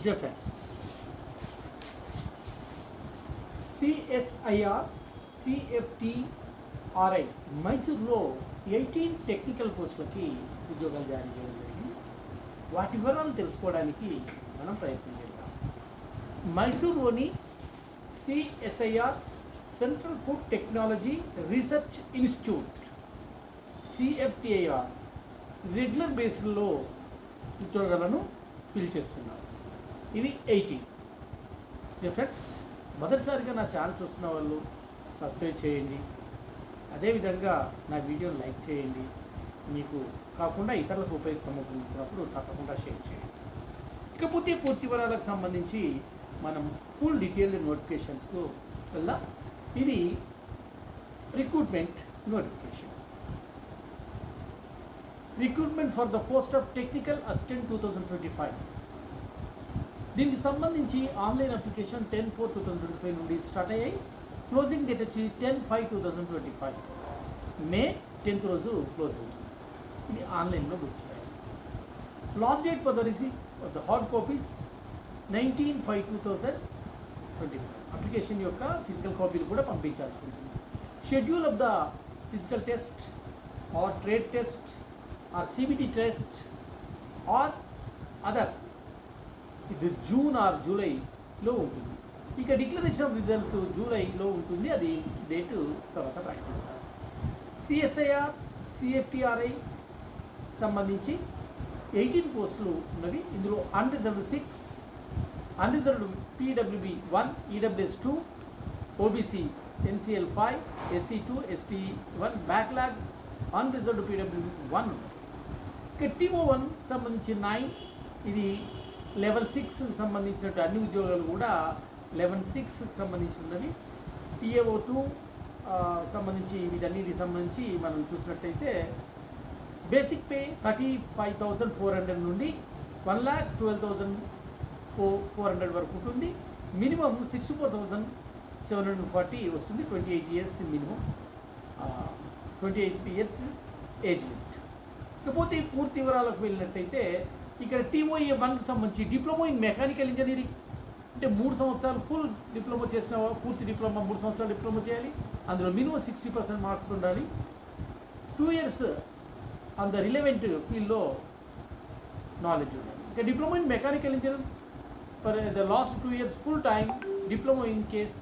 Defence CSIR CFTRI మైసూర్లో 18 technical పోస్టులకి ఉద్యోగాలు జారీ చేయడం జరిగింది. వాటి వివరాలు తెలుసుకోవడానికి మనం ప్రయత్నం చేద్దాం. మైసూర్లోని CSIR central food technology research institute CFTRI regular బేస్లో ఉద్యోగాలను ఫిల్ చేస్తున్నారు. ఇవి 18 ఫ్రెండ్స్. మొదటిసారిగా నా ఛానల్ చూస్తున్న వాళ్ళు సబ్స్క్రైబ్ చేయండి. అదేవిధంగా నా వీడియోని లైక్ చేయండి. మీకు కాకుండా ఇతరులకు ఉపయుక్తమవుతున్నప్పుడు తప్పకుండా షేర్ చేయండి. ఇకపోతే పూర్తి వివరాలకు సంబంధించి మనం ఫుల్ డీటెయిల్డ్ నోటిఫికేషన్స్కు వెళ్దాం. ఇది recruitment notification. Recruitment for the post of technical assistant 2025. దీనికి సంబంధించి ఆన్లైన్ అప్లికేషన్ 10/4/2025 నుండి స్టార్ట్ అయ్యాయి. క్లోజింగ్ డేట్ వచ్చి 10/5/2025 మే 10th రోజు క్లోజ్ అవుతుంది. ఇది ఆన్లైన్లో బుక్ చేయాలి. Last date for the receive of the hard copies 19/5/2025. Application యొక్క ఫిజికల్ కాపీలు కూడా పంపించాల్సి ఉంటుంది. Schedule of the physical test or trade test or CBT test or others ఇది జూన్ ఆర్ జూలైలో ఉంటుంది. ఇక డిక్లరేషన్ ఆఫ్ రిజల్ట్ జూలైలో ఉంటుంది. అది డేటు తర్వాత ప్రకటిస్తారు. సిఎస్ఐఆర్ సిఎఫ్టిఆర్ఐ సంబంధించి 18 పోస్టులు ఉన్నవి. ఇందులో unreserved 6, unreserved PWB 1, EWS 2, OBC NCL 5, SC 2, ST 1, backlog unreserved PWB 1. ఇక TO 1 సంబంధించి 9. ఇది లెవెల్ 6 సంబంధించినట్టు అన్ని ఉద్యోగాలు కూడా లెవెల్ 6 సంబంధించినవి. TAO 2 సంబంధించి వీటన్నిటికి సంబంధించి మనం చూసినట్టయితే బేసిక్ పే 35,400 నుండి 1,12,400 వరకు ఉంటుంది. మినిమం 64,740 వస్తుంది. 28 years minimum, 28 years age limit. ఇకపోతే పూర్తి వివరాలకు వెళ్ళినట్టయితే ఇక్కడ TOA 1కి సంబంధించి డిప్లొమా ఇన్ మెకానికల్ ఇంజనీరింగ్ అంటే 3 సంవత్సరాలు ఫుల్ డిప్లొమా చేసిన పూర్తి డిప్లొమా 3 సంవత్సరాలు డిప్లొమా చేయాలి. అందులో మినిమం 60% మార్క్స్ ఉండాలి. 2 ఇయర్స్ ఆన్ ద రిలవెంట్ ఫీల్డ్లో నాలెడ్జ్ ఉండాలి. ఇక diploma in mechanical engineering for the last 2 years full time diploma in case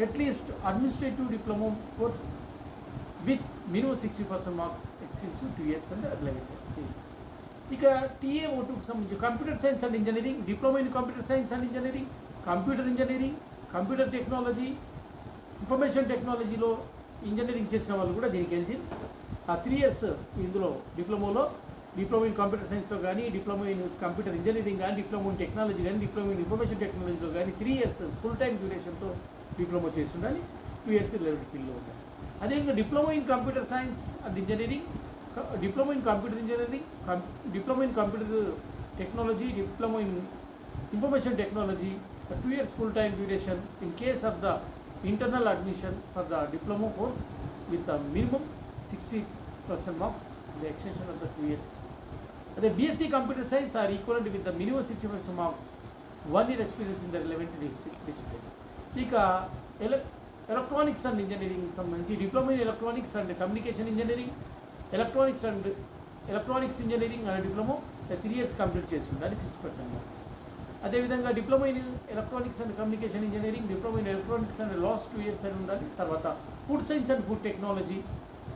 at least administrative diploma course with minimum 60% marks extensive 2 years and relevant field. ఇక TAO 2కి సంబంధించి computer science and engineering, diploma in computer science and engineering, computer engineering, computer technology, information టెక్నాలజీలో engineering చేసిన వాళ్ళు కూడా దీనికి eligible. ఆ 3 years ఇందులో డిప్లొమా ఇన్ కంప్యూటర్ సైన్స్లో కానీ, డిప్లొమా ఇన్ కంప్యూటర్ ఇంజనీరింగ్ కానీ, డిప్లొమా ఇన్ టెక్నాలజీ కానీ, డిప్లొమా ఇన్ ఇన్ఫర్మేషన్ టెక్నాలజీలో కానీ 3 ఇయర్స్ ఫుల్ టైం డ్యూరేషన్తో డిప్లొమా చేసి ఉండాలి. 2 ఇయర్స్ రిలవెంట్ ఫీల్డ్లో ఉండాలి. అదేవిధంగా diploma in computer science and engineering, diploma in computer engineering, diploma in computer technology, diploma in information technology 2 years full time duration in case of the internal admission for the diploma course with a minimum 60% marks, the extension of the 2 years. The BSc computer science are equivalent with the minimum 60% marks, 1 year experience in the relevant discipline. Ika electronics and engineering సంబంధించి diploma in electronics and communication engineering, electronics engineering and diploma 3 years complete చేసి ఉండాలి, 60% marks. అదేవిధంగా diploma in electronics and communication engineering, diploma in electronics and last 2 years అని ఉండాలి. తర్వాత food science and food technology,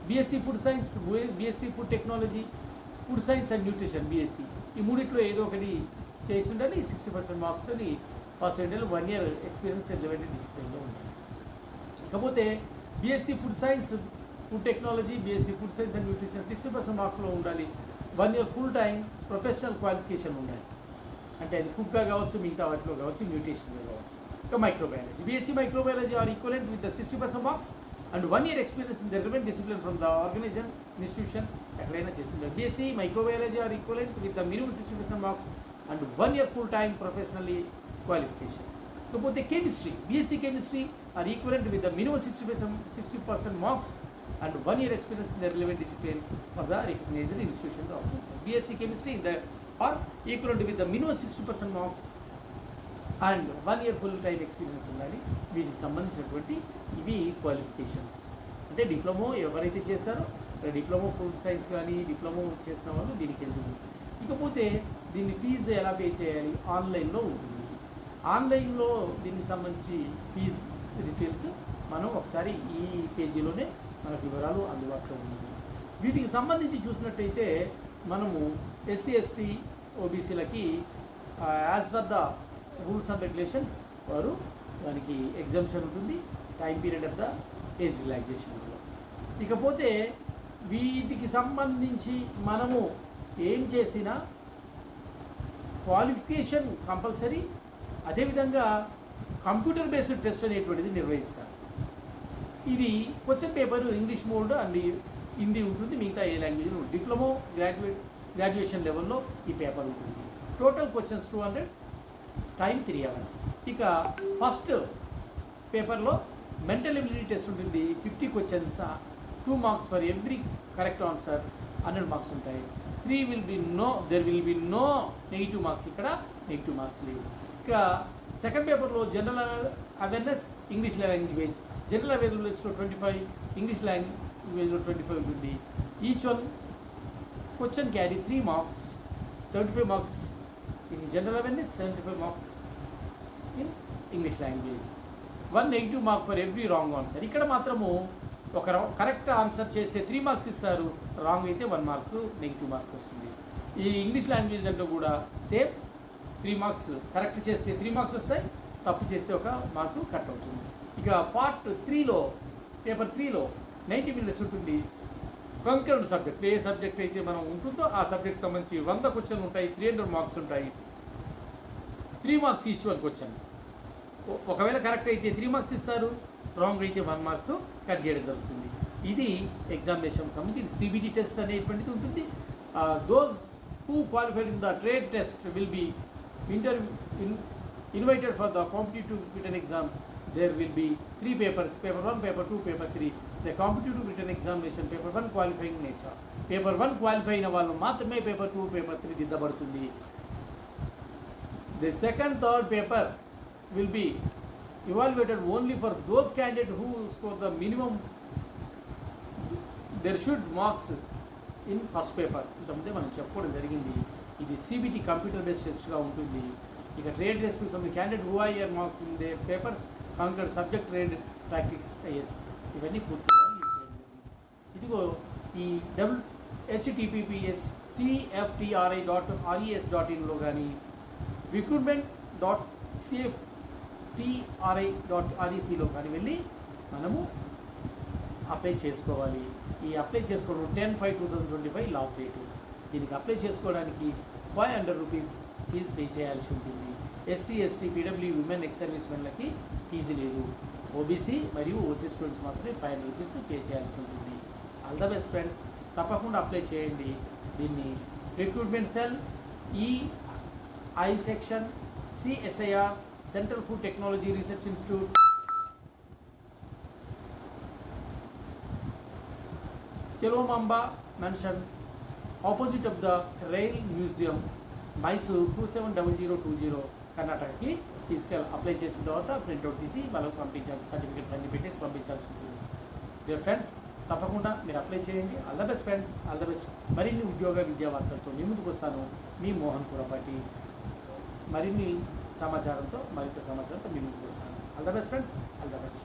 BSc food science, BSc food technology, food science and nutrition BSc, ఈ మూడిట్లో ఏదో ఒకటి చేసి ఉండాలి, 60% మార్క్స్ అని పాస్ అయ్యి ఉండాలి. 1 ఇయర్ ఎక్స్పీరియన్స్ రిలవెంట్ డిసిప్లిన్లో ఉండాలి. ఇకపోతే BSc food science food technology, BSc food science and nutrition 60% మార్క్స్లో ఉండాలి. 1 year full time professional qualification ఉండాలి. అంటే అది కుక్గా కావచ్చు, మిగతా వాటిలో కావచ్చు, న్యూట్రిషన్లో కావచ్చు. ఇంకా microbiology, BSc microbiology or equivalent with the 60% marks and 1 year experience in the relevant discipline from the organisation institution ఎక్కడైనా చేస్తుంటారు. BSc microbiology or equivalent with the minimum 60% marks and 1 year full time professionally qualification. ఇకపోతే chemistry, BSc chemistry or equivalent with the minimum 60% marks and 1 year experience in the relevant discipline for the recognized institution of organization. BSc chemistry in the are equivalent with the minimum 60% marks and 1 year full time experience ఉండాలి. వీటికి సంబంధించినటువంటి ఇవి qualifications. అంటే diploma ఎవరైతే చేశారో diploma food science కానీ diploma చేసిన వాళ్ళు దీనికి వెళ్తుంది. ఇకపోతే దీన్ని ఫీజు ఎలా పే చేయాలి? ఆన్లైన్లో ఉంటుంది. ఆన్లైన్లో దీనికి సంబంధించి ఫీజు డీటెయిల్స్ మనం ఒకసారి ఈ పేజీలోనే మనకు వివరాలు అందుబాటులో ఉన్నాయి. వీటికి సంబంధించి చూసినట్టయితే మనము ఎస్సీ ఎస్టీ ఓబీసీలకి as per the rules and regulations వారు దానికి ఎగ్జామ్షన్ ఉంటుంది. Time period of the age relaxation. ఇకపోతే వీటికి సంబంధించి మనము ఏం చేసినా క్వాలిఫికేషన్ కంపల్సరీ. అదేవిధంగా కంప్యూటర్ బేస్డ్ టెస్ట్ అనేటువంటిది నిర్వహిస్తారు. ఇది question paper English mode and Hindi ఉంటుంది. మిగతా ఏ లాంగ్వేజ్ డిప్లొమో గ్రాడ్యుయేషన్ లెవెల్లో ఈ పేపర్ ఉంటుంది. Total questions 200, time 3 hours. ఇక ఫస్ట్ పేపర్లో మెంటల్ ఎబిలిటీ టెస్ట్ ఉంటుంది. 50 questions, 2 marks for every correct answer, 100 marks ఉంటాయి. There will be no negative marks. ఇక్కడ నెగిటివ్ మార్క్స్ లేవు. ఇక సెకండ్ పేపర్లో general awareness, English language. General అవేర్నెస్లో 25, ఇంగ్లీష్ లాంగ్వేజ్లో 25 ఉంటుంది. Each one question carry 3 marks, 75 marks in general awareness, 75 marks in English language. 1 negative mark for every wrong answer. ఇక్కడ మాత్రము ఒక కరెక్ట్ ఆన్సర్ చేస్తే 3 marks ఇస్తారు, రాంగ్ అయితే 1 mark నెగిటివ్ మార్క్ వస్తుంది. ఈ ఇంగ్లీష్ లాంగ్వేజ్ అంటే కూడా సేమ్ 3 marks. కరెక్ట్ చేస్తే 3 marks వస్తాయి, తప్పు చేస్తే 1 mark కట్ అవుతుంది. ఇక పార్ట్ 3లో పేపర్ 3లో 90 minutes ఉంటుంది. కంకర్డ్ సబ్జెక్ట్, ఏ సబ్జెక్ట్ అయితే మనం ఉంటుందో ఆ సబ్జెక్ట్ సంబంధించి 100 questions ఉంటాయి, 300 marks ఉంటాయి. 3 marks ఈచ్ వన్ క్వశ్చన్. ఒకవేళ కరెక్ట్ అయితే 3 marks ఇస్తారు, రాంగ్ అయితే 1 mark కట్ చేయడం జరుగుతుంది. ఇది ఎగ్జామినేషన్ సంబంధించి ఇది సిబిటి టెస్ట్ అనేటువంటిది ఉంటుంది. Those who qualified in the trade test will be invited for the competitive written exam. There will be 3 papers, paper 1, paper 2, paper 3. The competitive written examination, paper 1 qualifying nature. Paper 1 qualifying వాళ్ళు మాత్రమే paper 2, paper 3 దిద్దబడుతుంది. The second, third paper will be evaluated only for those candidates who score the minimum. There should marks in first paper. ఇంతకుముందే మనం చెప్పుకోవడం జరిగింది. ఇది CBT computer based టెస్ట్గా ఉంటుంది. ఇక trade test some candidate who hire marks in they papers counted subject trade practices is ఇవన్నీ పూర్తిగా. ఇదిగో ఈ https://cftri.res.in కానీ recruitment.cftri.rec.లో కానీ వెళ్ళి మనము అప్లై చేసుకోవాలి. ఈ అప్లై చేసుకోవడం 10/5/2025 లాస్ట్ డేటు. దీనికి అప్లై చేసుకోవడానికి 500 rupees ఫీజు పే చేయాల్సి ఉంటుంది. SC ST PW women ex service మెన్లకి ఫీజు లేదు. ఓబీసీ మరియు ఓసీ స్టూడెంట్స్ మాత్రమే 500 rupees పే చేయాల్సి ఉంటుంది. ఆల్ ద బెస్ట్ ఫ్రెండ్స్, తప్పకుండా అప్లై చేయండి. దీన్ని recruitment cell, EI section, CSIR, central food technology research institute, Cheluvamba mansion, opposite of the rail museum, Mysore 270020 కర్ణాటకకి అప్లై చేసిన తర్వాత ప్రింట్అవుట్ తీసి వాళ్ళకు పంపించాల్సి, సర్టిఫికేట్స్ అన్ని పెట్టేసి పంపించాల్సి ఉంటుంది. డియర్ ఫ్రెండ్స్, తప్పకుండా మీరు అప్లై చేయండి. All the best friends, all the best. మరిన్ని ఉద్యోగ విద్యా వార్తలతో మీ ముందుకు వస్తాను. మీ మోహన్ పురపాటి. మరిన్ని సమాచారంతో, మరింత సమాచారంతో మీ ముందుకు వస్తాను. All the best friends, all the best.